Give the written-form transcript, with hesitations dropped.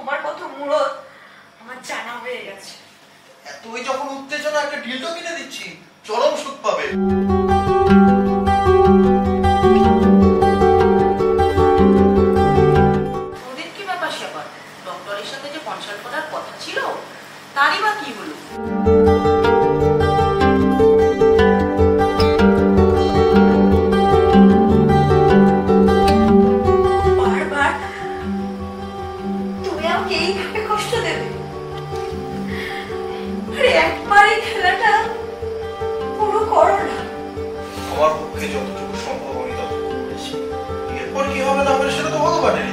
তোমার কত মুরত আমার জানা হয়ে গেছে। তুই যখন উত্তেজনা একটা ডিলডো কিনে দিচ্ছি, চরম সুখ পাবে। ওদের কি ব্যাপার স্যাপার? ডক্টরের সাথে যে কনসাল্ট করার কথা ছিল তারই বা কি হলো? বারবার তুমি আমাকে এইভাবে কষ্ট দেবে? আরে একবারই খেলাটা পুরো করো না। আমার পক্ষে যতটুকু সম্ভব আমি ততটুকু করেছি। এরপর কি হবে না হবে সেটা তো ভগবানের